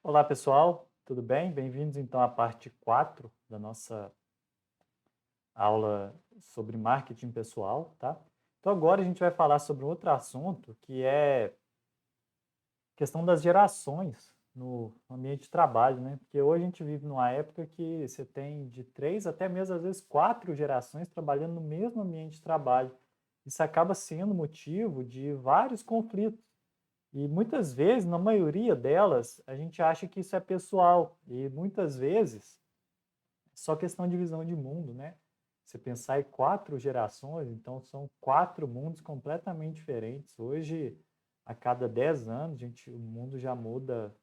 Olá, pessoal, tudo bem? Bem-vindos então à parte 4 da nossa aula sobre marketing pessoal, tá? Então agora a gente vai falar sobre um outro assunto que é questão das gerações no ambiente de trabalho, né? Porque hoje a gente vive numa época que você tem de 3 até mesmo às vezes 4 gerações trabalhando no mesmo ambiente de trabalho. Isso acaba sendo motivo de vários conflitos. E muitas vezes, na maioria delas, a gente acha que isso é pessoal. E muitas vezes é só questão de visão de mundo, né? Você pensar em 4 gerações, então são 4 mundos completamente diferentes. Hoje, a cada 10 anos, o mundo já muda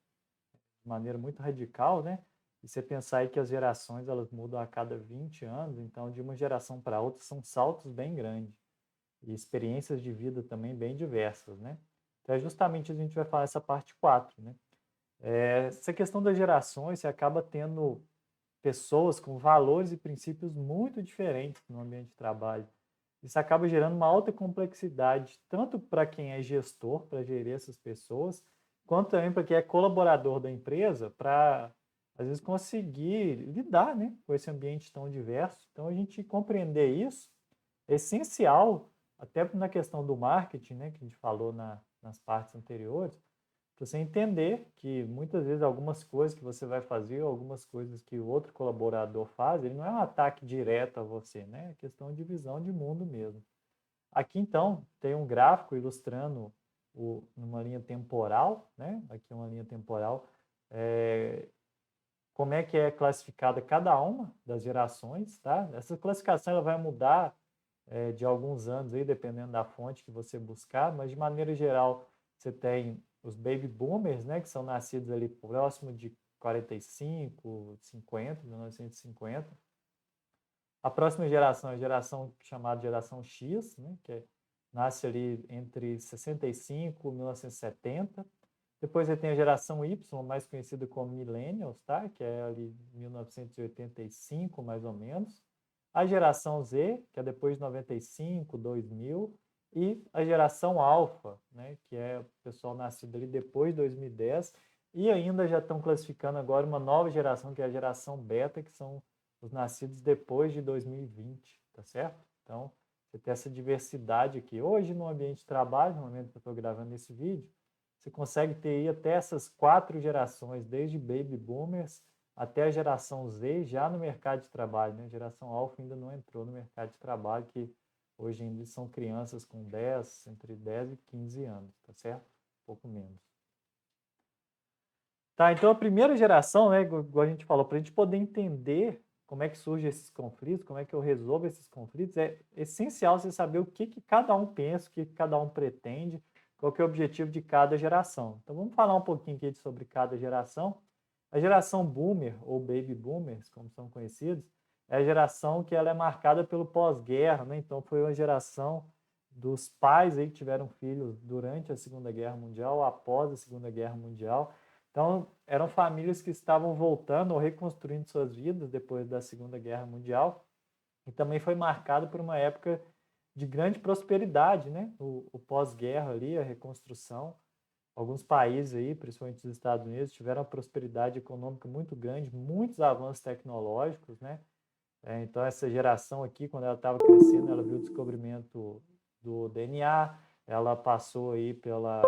de maneira muito radical, né? E você pensar aí que as gerações elas mudam a cada 20 anos, então de uma geração para outra são saltos bem grandes e experiências de vida também bem diversas, né? Então é justamente a gente vai falar essa parte 4, né? Essa questão das gerações, você acaba tendo pessoas com valores e princípios muito diferentes no ambiente de trabalho. Isso acaba gerando uma alta complexidade, tanto para quem é gestor, para gerir essas pessoas, quanto também para quem é colaborador da empresa, para, às vezes, conseguir lidar, né, com esse ambiente tão diverso. Então, a gente compreender isso é essencial, até na questão do marketing, né, que a gente falou nas partes anteriores, para você entender que muitas vezes algumas coisas que você vai fazer, algumas coisas que o outro colaborador faz, ele não é um ataque direto a você, né? É questão de visão de mundo mesmo. Aqui então tem um gráfico ilustrando numa linha temporal, né? Aqui uma linha temporal, é, como é que é classificada cada uma das gerações, tá? Essa classificação ela vai mudar de alguns anos aí, dependendo da fonte que você buscar, mas de maneira geral você tem os baby boomers, né, que são nascidos ali próximo de 45, 50, 1950. A próxima geração é a geração chamada geração X, né, nasce ali entre 65 e 1970. Depois você tem a geração Y, mais conhecida como Millennials, tá? Que é ali 1985, mais ou menos. A geração Z, que é depois de 95, 2000. E a geração Alpha, né? Que é o pessoal nascido ali depois de 2010. E ainda já estão classificando agora uma nova geração, que é a geração Beta, que são os nascidos depois de 2020, tá certo? Então, você tem essa diversidade aqui. Hoje, no ambiente de trabalho, no momento que eu estou gravando esse vídeo, você consegue ter aí até essas 4 gerações, desde baby boomers até a geração Z, já no mercado de trabalho, né? A geração Alpha ainda não entrou no mercado de trabalho, que hoje ainda são crianças com 10, entre 10 e 15 anos, tá certo? Um pouco menos. Tá, então a primeira geração, né, igual a gente falou, para a gente poder entender como é que surgem esses conflitos, como é que eu resolvo esses conflitos, é essencial você saber o que cada um pensa, o que cada um pretende, qual que é o objetivo de cada geração. Então vamos falar um pouquinho aqui sobre cada geração. A geração boomer, ou baby boomers, como são conhecidos, é a geração que ela é marcada pelo pós-guerra, né? Então foi uma geração dos pais aí que tiveram filhos durante a Segunda Guerra Mundial, após a Segunda Guerra Mundial. Então, eram famílias que estavam voltando ou reconstruindo suas vidas depois da Segunda Guerra Mundial, e também foi marcado por uma época de grande prosperidade, né? O pós-guerra ali, a reconstrução. Alguns países aí, principalmente os Estados Unidos, tiveram uma prosperidade econômica muito grande, muitos avanços tecnológicos, né? Então, essa geração aqui, quando ela estava crescendo, ela viu o descobrimento do DNA, ela passou aí pela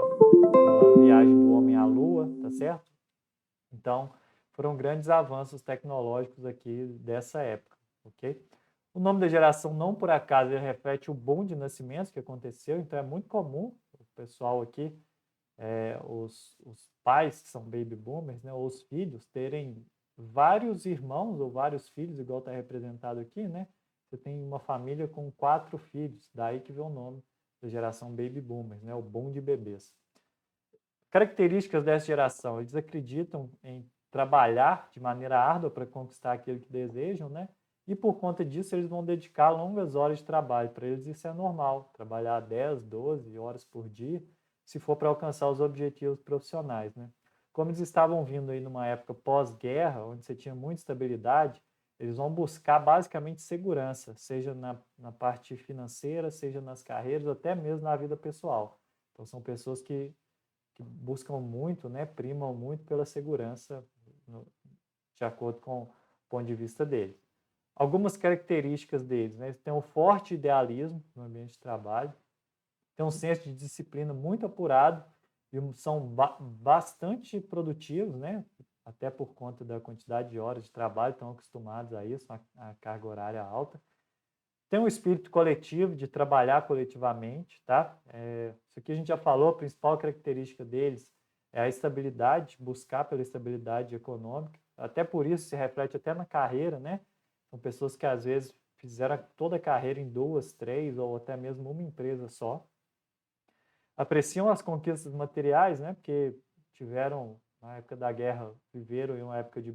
viagem do homem à Lua, tá certo? Então, foram grandes avanços tecnológicos aqui dessa época, ok? O nome da geração, não por acaso, ele reflete o boom de nascimentos que aconteceu, então é muito comum o pessoal aqui, os pais que são baby boomers, né, ou os filhos, terem vários irmãos ou vários filhos, igual está representado aqui, né? Você tem uma família com 4 filhos, daí que vem o nome da geração baby boomers, né? O boom de bebês. Características dessa geração, eles acreditam em trabalhar de maneira árdua para conquistar aquilo que desejam, né? E por conta disso, eles vão dedicar longas horas de trabalho. Para eles, isso é normal, trabalhar 10, 12 horas por dia, se for para alcançar os objetivos profissionais, né? Como eles estavam vindo aí numa época pós-guerra, onde você tinha muita estabilidade, eles vão buscar basicamente segurança, seja na parte financeira, seja nas carreiras, até mesmo na vida pessoal. Então, são pessoas que que buscam muito, né, primam muito pela segurança, de acordo com o ponto de vista deles. Algumas características deles, né, eles têm um forte idealismo no ambiente de trabalho, têm um senso de disciplina muito apurado e são bastante produtivos, né, até por conta da quantidade de horas de trabalho, estão acostumados a isso, a carga horária alta. Tem um espírito coletivo, de trabalhar coletivamente, tá? Isso aqui a gente já falou, a principal característica deles é a estabilidade, buscar pela estabilidade econômica. Até por isso se reflete até na carreira, né? São pessoas que às vezes fizeram toda a carreira em 2, 3 ou até mesmo uma empresa só. Apreciam as conquistas materiais, né? Porque tiveram, na época da guerra, viveram em uma época de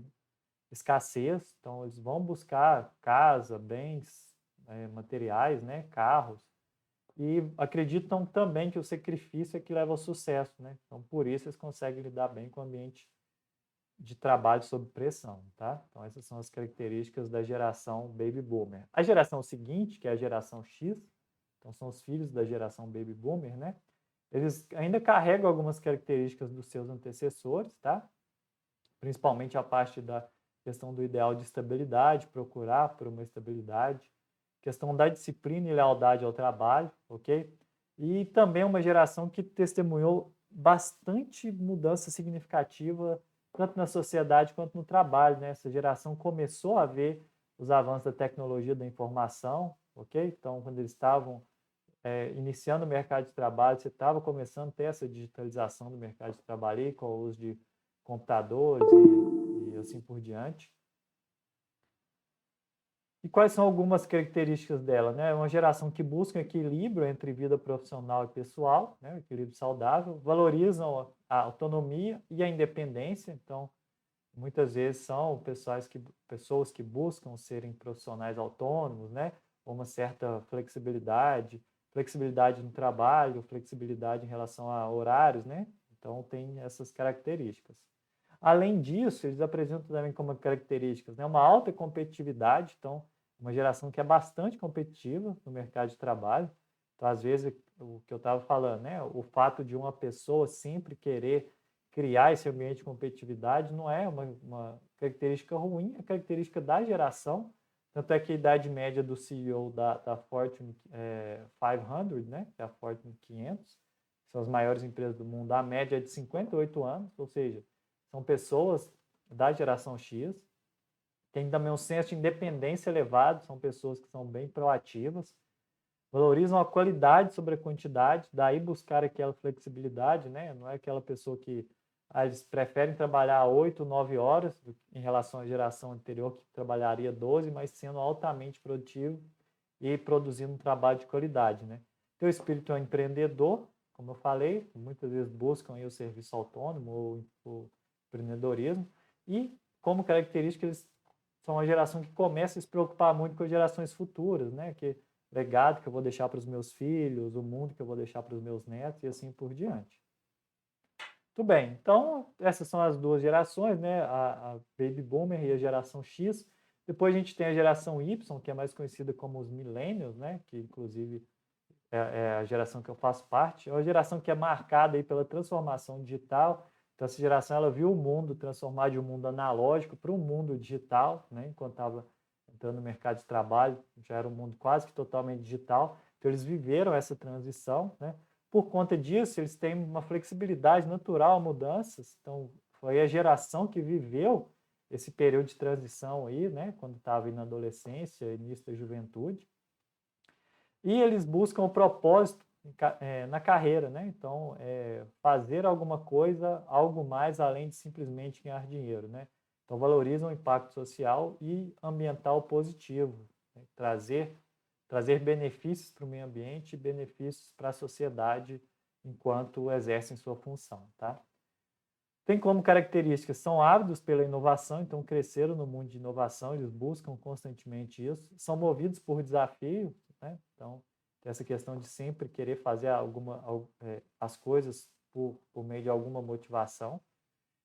escassez, então eles vão buscar casa, bens, materiais, né, carros, e acreditam também que o sacrifício é que leva ao sucesso, né? Então, por isso eles conseguem lidar bem com o ambiente de trabalho sob pressão, tá? Então, essas são as características da geração Baby Boomer. A geração seguinte, que é a geração X, então são os filhos da geração Baby Boomer, né? Eles ainda carregam algumas características dos seus antecessores, tá? Principalmente a parte da questão do ideal de estabilidade, procurar por uma estabilidade, questão da disciplina e lealdade ao trabalho, ok? E também uma geração que testemunhou bastante mudança significativa, tanto na sociedade quanto no trabalho, né? Essa geração começou a ver os avanços da tecnologia da informação, ok? Então, quando eles estavam iniciando o mercado de trabalho, você estava começando a ter essa digitalização do mercado de trabalho aí, com o uso de computadores e assim por diante. E quais são algumas características dela? Né? É uma geração que busca equilíbrio entre vida profissional e pessoal, né? Equilíbrio saudável, valorizam a autonomia e a independência, então muitas vezes são pessoas que buscam serem profissionais autônomos, né? Uma certa flexibilidade, flexibilidade no trabalho, flexibilidade em relação a horários, né? Então tem essas características. Além disso, eles apresentam também como características, né, uma alta competitividade, então uma geração que é bastante competitiva no mercado de trabalho. Então, às vezes, o que eu estava falando, né, o fato de uma pessoa sempre querer criar esse ambiente de competitividade não é uma característica ruim, é característica da geração. Tanto é que a idade média do CEO da Fortune 500, né, que é a Fortune 500, que são as maiores empresas do mundo, a média é de 58 anos, ou seja, são pessoas da geração X, têm também um senso de independência elevado, são pessoas que são bem proativas, valorizam a qualidade sobre a quantidade, daí buscar aquela flexibilidade, né? Não é aquela pessoa que eles preferem trabalhar 8, 9 horas em relação à geração anterior que trabalharia 12, mas sendo altamente produtivo e produzindo um trabalho de qualidade, né? Teu espírito é um empreendedor, como eu falei, muitas vezes buscam aí o serviço autônomo ou o empreendedorismo e como característica eles são uma geração que começa a se preocupar muito com as gerações futuras, né? Que legado que eu vou deixar para os meus filhos, o mundo que eu vou deixar para os meus netos e assim por diante. Tudo bem, então essas são as duas gerações, né? A Baby Boomer e a geração X. Depois a gente tem a geração Y, que é mais conhecida como os Millennials, né? Que inclusive é a geração que eu faço parte. É uma geração que é marcada aí pela transformação digital. Então essa geração ela viu o mundo transformar de um mundo analógico para um mundo digital, né? Enquanto estava entrando no mercado de trabalho, já era um mundo quase que totalmente digital. Então eles viveram essa transição, né? Por conta disso, eles têm uma flexibilidade natural a mudanças. Então, foi a geração que viveu esse período de transição aí, né? Quando estava na adolescência, início da juventude. E eles buscam o propósito na carreira, né? Então, fazer alguma coisa, algo mais além de simplesmente ganhar dinheiro, né? Então, valorizam o impacto social e ambiental positivo, né? Trazer benefícios para o meio ambiente e benefícios para a sociedade enquanto exercem sua função, tá? Tem como características, são ávidos pela inovação, então cresceram no mundo de inovação, eles buscam constantemente isso, são movidos por desafio, né? Então, tem essa questão de sempre querer fazer as coisas por meio de alguma motivação.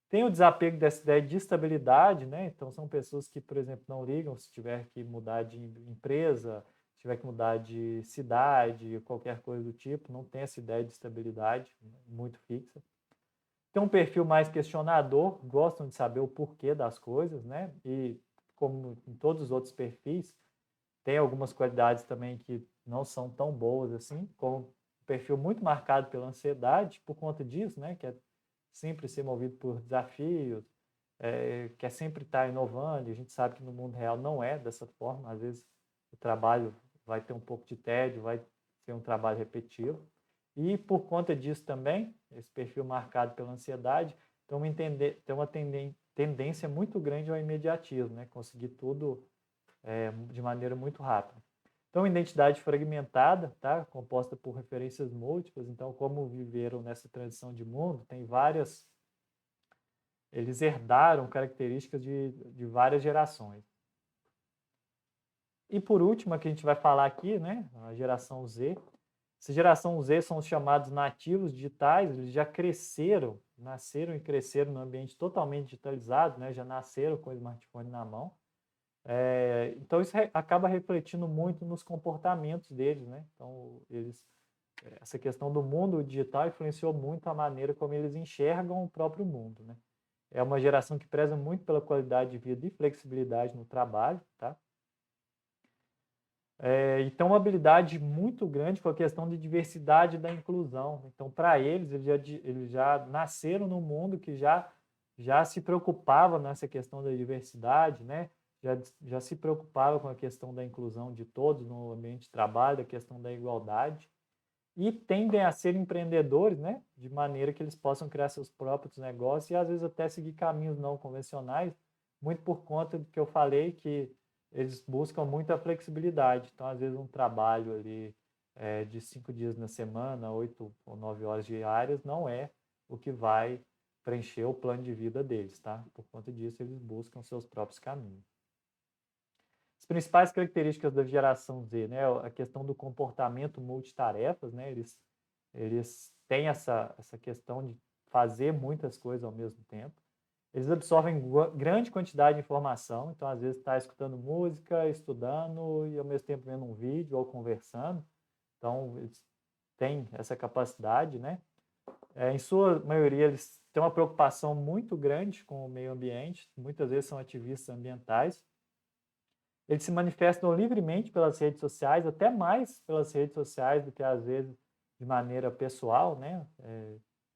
Tem o desapego dessa ideia de estabilidade, né? Então, são pessoas que, por exemplo, não ligam se tiver que mudar de empresa, se tiver que mudar de cidade, qualquer coisa do tipo, não tem essa ideia de estabilidade muito fixa. Tem um perfil mais questionador, gostam de saber o porquê das coisas, né? E como em todos os outros perfis, tem algumas qualidades também que não são tão boas assim, como um perfil muito marcado pela ansiedade, por conta disso, né? Que é sempre ser movido por desafios, quer sempre estar inovando, e a gente sabe que no mundo real não é dessa forma, às vezes o trabalho vai ter um pouco de tédio, vai ser um trabalho repetitivo. E por conta disso também, esse perfil marcado pela ansiedade, tem uma tendência muito grande ao imediatismo, né? Conseguir tudo de maneira muito rápida. Então, identidade fragmentada, tá? Composta por referências múltiplas. Então, como viveram nessa transição de mundo, tem várias. Eles herdaram características de várias gerações. E por último, a que a gente vai falar aqui, né? A geração Z. Essa geração Z são os chamados nativos digitais, eles já cresceram, nasceram e cresceram num ambiente totalmente digitalizado, né? Já nasceram com o smartphone na mão. Então, isso acaba refletindo muito nos comportamentos deles, né? Então, essa questão do mundo digital influenciou muito a maneira como eles enxergam o próprio mundo, né? É uma geração que preza muito pela qualidade de vida e flexibilidade no trabalho, tá? E tem uma habilidade muito grande com a questão de diversidade e da inclusão. Então, para eles já nasceram num mundo que já se preocupava nessa questão da diversidade, né? Já se preocupava com a questão da inclusão de todos no ambiente de trabalho, a questão da igualdade, e tendem a ser empreendedores, né? De maneira que eles possam criar seus próprios negócios e às vezes até seguir caminhos não convencionais, muito por conta do que eu falei, que eles buscam muita flexibilidade. Então, às vezes, um trabalho ali de 5 dias na semana, 8 ou 9 horas diárias, não é o que vai preencher o plano de vida deles, tá? Por conta disso, eles buscam seus próprios caminhos. As principais características da geração Z, né? A questão do comportamento multitarefas, né? Eles têm essa questão de fazer muitas coisas ao mesmo tempo. Eles absorvem grande quantidade de informação, então às vezes está escutando música, estudando e ao mesmo tempo vendo um vídeo ou conversando. Então eles têm essa capacidade, né? Em sua maioria eles têm uma preocupação muito grande com o meio ambiente, muitas vezes são ativistas ambientais. Eles se manifestam livremente pelas redes sociais, até mais pelas redes sociais do que às vezes de maneira pessoal, né?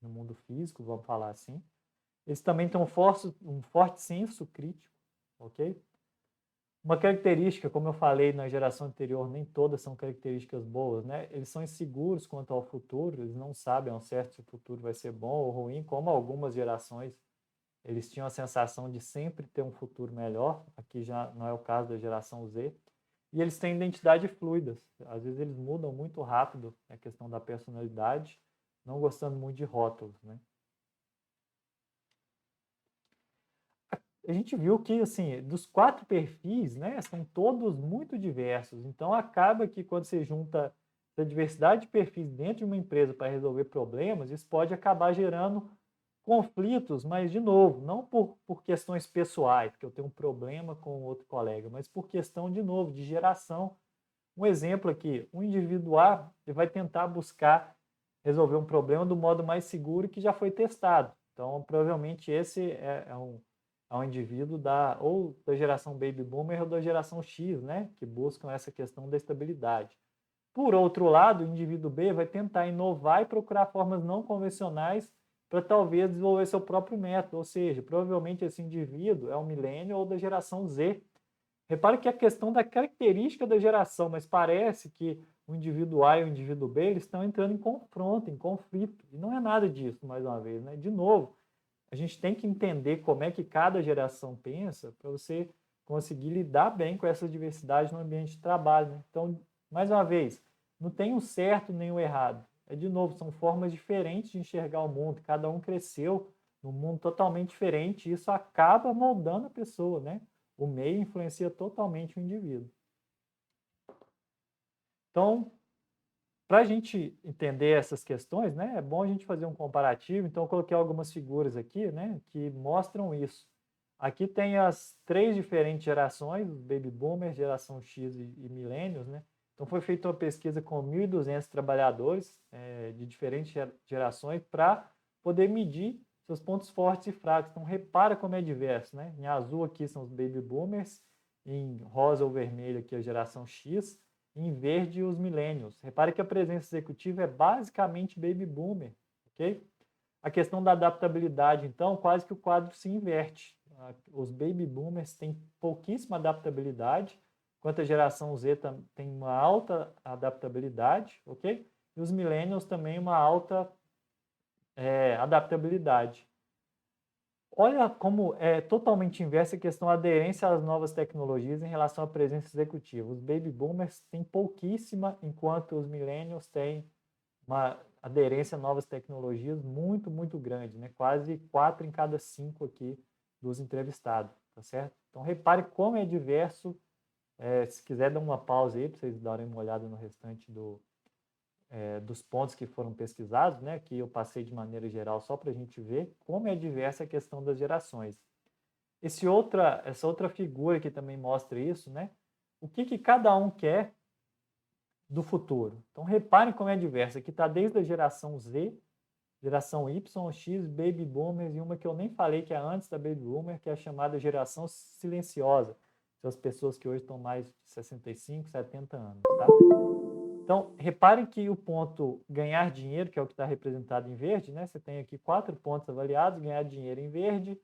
No mundo físico, vamos falar assim. Eles também têm um forte senso crítico, ok? Uma característica, como eu falei na geração anterior, nem todas são características boas, né? Eles são inseguros quanto ao futuro, eles não sabem ao certo se o futuro vai ser bom ou ruim, como algumas gerações, eles tinham a sensação de sempre ter um futuro melhor, aqui já não é o caso da geração Z, e eles têm identidade fluidas, às vezes eles mudam muito rápido a questão da personalidade, não gostando muito de rótulos, né? A gente viu que, assim, dos 4 perfis, né, são todos muito diversos. Então, acaba que quando você junta a diversidade de perfis dentro de uma empresa para resolver problemas, isso pode acabar gerando conflitos, mas, de novo, não por questões pessoais, que eu tenho um problema com outro colega, mas por questão, de novo, de geração. Um exemplo aqui, o indivíduo A ele vai tentar buscar resolver um problema do modo mais seguro que já foi testado. Então, provavelmente, esse é um indivíduo ou da geração Baby Boomer ou da geração X, né? Que buscam essa questão da estabilidade. Por outro lado, o indivíduo B vai tentar inovar e procurar formas não convencionais para talvez desenvolver seu próprio método, ou seja, provavelmente esse indivíduo é um milênio ou da geração Z. Repare que é a questão da característica da geração, mas parece que o indivíduo A e o indivíduo B eles estão entrando em confronto, em conflito, e não é nada disso, mais uma vez, né? De novo, a gente tem que entender como é que cada geração pensa para você conseguir lidar bem com essa diversidade no ambiente de trabalho, né? Então, mais uma vez, não tem um certo nem um errado. De novo, são formas diferentes de enxergar o mundo. Cada um cresceu num mundo totalmente diferente e isso acaba moldando a pessoa, né? O meio influencia totalmente o indivíduo. Então, para a gente entender essas questões, né, é bom a gente fazer um comparativo. Então, eu coloquei algumas figuras aqui, né, que mostram isso. Aqui tem as 3 diferentes gerações, os Baby Boomers, geração X e Millennials, né? Então, foi feita uma pesquisa com 1.200 trabalhadores de diferentes gerações para poder medir seus pontos fortes e fracos. Então, repara como é diverso, né? Em azul aqui são os baby boomers, em rosa ou vermelho aqui a geração X, e em verde os millennials. Repare que a presença executiva é basicamente baby boomer, ok? A questão da adaptabilidade, então, quase que o quadro se inverte. Os baby boomers têm pouquíssima adaptabilidade, enquanto a geração Z tem uma alta adaptabilidade, ok? E os millennials também uma alta adaptabilidade. Olha como é totalmente inversa a questão da aderência às novas tecnologias em relação à presença executiva. Os baby boomers têm pouquíssima, enquanto os millennials têm uma aderência a novas tecnologias muito, muito grande, né? Quase 4 em cada 5 aqui dos entrevistados, tá certo? Então, repare como é diverso. Se quiser dar uma pausa aí para vocês darem uma olhada no restante dos pontos que foram pesquisados, né? Que eu passei de maneira geral só para a gente ver como é diversa a questão das gerações. Essa outra figura que também mostra isso, né? O que cada um quer do futuro. Então, reparem como é diversa. Aqui está desde a geração Z, geração Y, X, Baby Boomers, e uma que eu nem falei que é antes da Baby Boomer, que é a chamada geração silenciosa. São as pessoas que hoje estão mais de 65, 70 anos, tá? Então, reparem que o ponto ganhar dinheiro, que é o que está representado em verde, né? Você tem aqui 4 pontos avaliados, ganhar dinheiro em verde,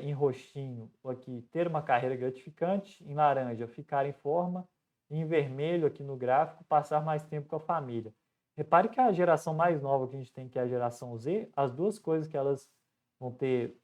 em roxinho, aqui ter uma carreira gratificante, em laranja, ficar em forma, e em vermelho, aqui no gráfico, passar mais tempo com a família. Repare que a geração mais nova que a gente tem, que é a geração Z, as duas coisas que elas vão ter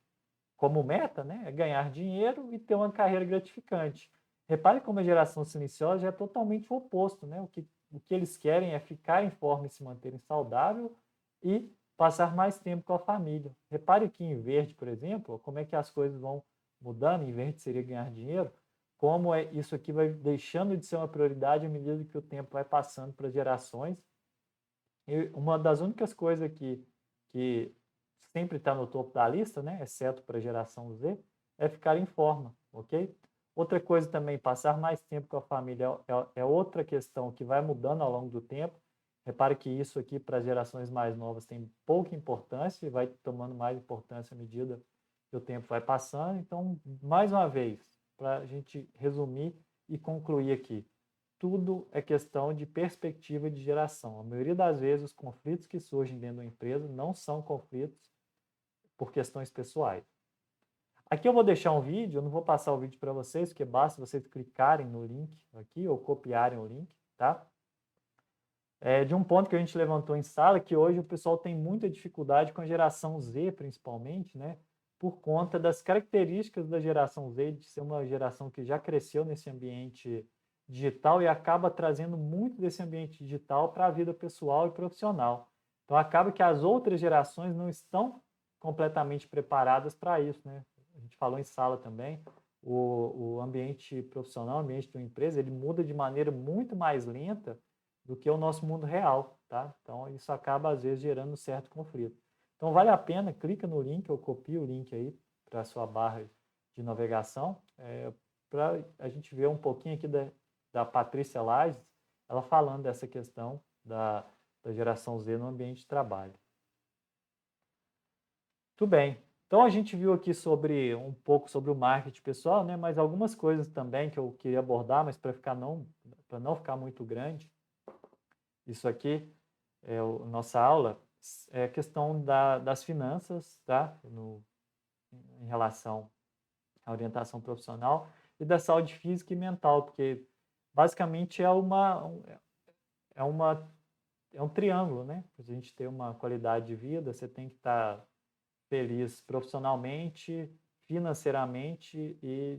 como meta, né, é ganhar dinheiro e ter uma carreira gratificante. Repare como a geração silenciosa já é totalmente o oposto, né? O que eles querem é ficar em forma e se manterem saudável e passar mais tempo com a família. Repare que em verde, por exemplo, como é que as coisas vão mudando, em verde seria ganhar dinheiro, como isso aqui vai deixando de ser uma prioridade à medida que o tempo vai passando para as gerações. E uma das únicas coisas que sempre está no topo da lista, né, exceto para a geração Z, é ficar em forma, ok? Outra coisa também, passar mais tempo com a família é outra questão que vai mudando ao longo do tempo. Repare que isso aqui para as gerações mais novas tem pouca importância e vai tomando mais importância à medida que o tempo vai passando. Então, mais uma vez, para a gente resumir e concluir aqui, tudo é questão de perspectiva de geração. A maioria das vezes, os conflitos que surgem dentro da empresa não são conflitos por questões pessoais. Aqui eu vou deixar um vídeo, eu não vou passar o vídeo para vocês, porque basta vocês clicarem no link aqui ou copiarem o link, tá? De um ponto que a gente levantou em sala, que hoje o pessoal tem muita dificuldade com a geração Z, principalmente, né? Por conta das características da geração Z, de ser uma geração que já cresceu nesse ambiente digital e acaba trazendo muito desse ambiente digital para a vida pessoal e profissional. Então, acaba que as outras gerações não estão completamente preparadas para isso, né? A gente falou em sala também, o ambiente profissional, o ambiente de uma empresa, ele muda de maneira muito mais lenta do que o nosso mundo real, tá? Então, isso acaba, às vezes, gerando um certo conflito. Então, vale a pena, clica no link, eu copio o link aí para a sua barra de navegação, para a gente ver um pouquinho aqui da Patrícia Lages, ela falando dessa questão da geração Z no ambiente de trabalho. Tudo bem. Então, a gente viu aqui um pouco sobre o marketing pessoal, né? Mas algumas coisas também que eu queria abordar, mas para não ficar muito grande, isso aqui é a nossa aula, é a questão das finanças, tá? Em relação à orientação profissional e da saúde física e mental, porque basicamente é um triângulo, né? Para a gente ter uma qualidade de vida, você tem que estar feliz profissionalmente, financeiramente e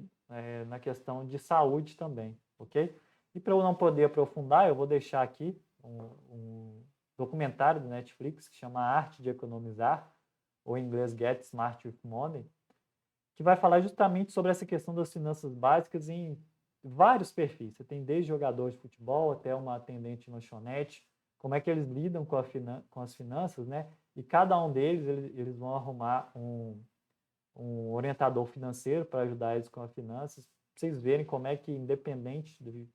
na questão de saúde também, ok? E para eu não poder aprofundar, eu vou deixar aqui um documentário do Netflix que chama Arte de Economizar, ou em inglês Get Smart with Money, que vai falar justamente sobre essa questão das finanças básicas em vários perfis. Você tem desde jogador de futebol até uma atendente de lanchonete, como é que eles lidam com as finanças, né? E cada um deles, eles vão arrumar um orientador financeiro para ajudar eles com as finanças, para vocês verem como é que, independente de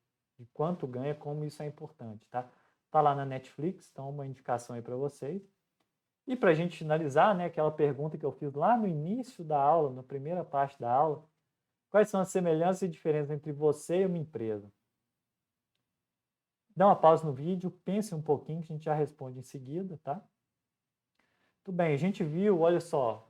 quanto ganha, como isso é importante, tá? Tá lá na Netflix, então uma indicação aí para vocês. E para a gente finalizar, né, aquela pergunta que eu fiz lá no início da aula, na primeira parte da aula, quais são as semelhanças e diferenças entre você e uma empresa? Dá uma pausa no vídeo, pense um pouquinho que a gente já responde em seguida, tá? Tudo bem, a gente viu, olha só,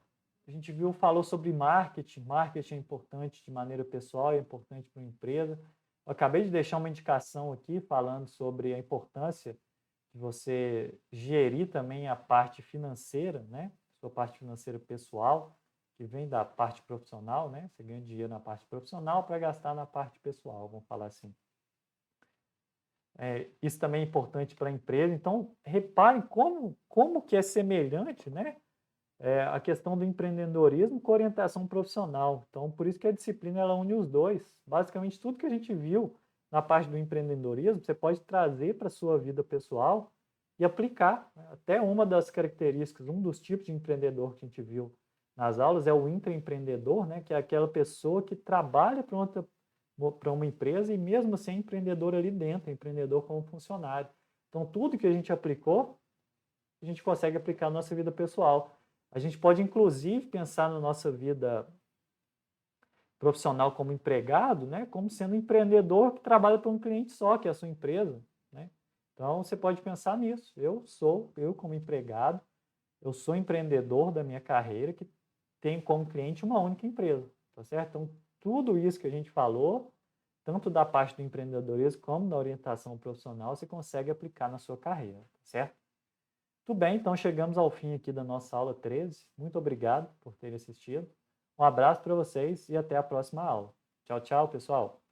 a gente viu, falou sobre marketing, marketing é importante de maneira pessoal, é importante para uma empresa. Eu acabei de deixar uma indicação aqui falando sobre a importância de você gerir também a parte financeira, né? Sua parte financeira pessoal, que vem da parte profissional, né? Você ganha dinheiro na parte profissional para gastar na parte pessoal, vamos falar assim. Isso também é importante para a empresa. Então, reparem como que é semelhante, né? A questão do empreendedorismo com orientação profissional. Então, por isso que a disciplina ela une os dois. Basicamente, tudo que a gente viu na parte do empreendedorismo, você pode trazer para a sua vida pessoal e aplicar. Até uma das características, um dos tipos de empreendedor que a gente viu nas aulas é o intraempreendedor, né? Que é aquela pessoa que trabalha para uma empresa e mesmo assim é empreendedor ali dentro, é empreendedor como funcionário. Então, tudo que a gente aplicou, a gente consegue aplicar na nossa vida pessoal. A gente pode, inclusive, pensar na nossa vida profissional como empregado, né, como sendo um empreendedor que trabalha para um cliente só, que é a sua empresa, né? Então, você pode pensar nisso. Eu como empregado, eu sou empreendedor da minha carreira que tem como cliente uma única empresa, tá certo? Então, tudo isso que a gente falou, tanto da parte do empreendedorismo como da orientação profissional, você consegue aplicar na sua carreira, tá certo? Tudo bem, então chegamos ao fim aqui da nossa aula 13. Muito obrigado por terem assistido. Um abraço para vocês e até a próxima aula. Tchau, tchau, pessoal.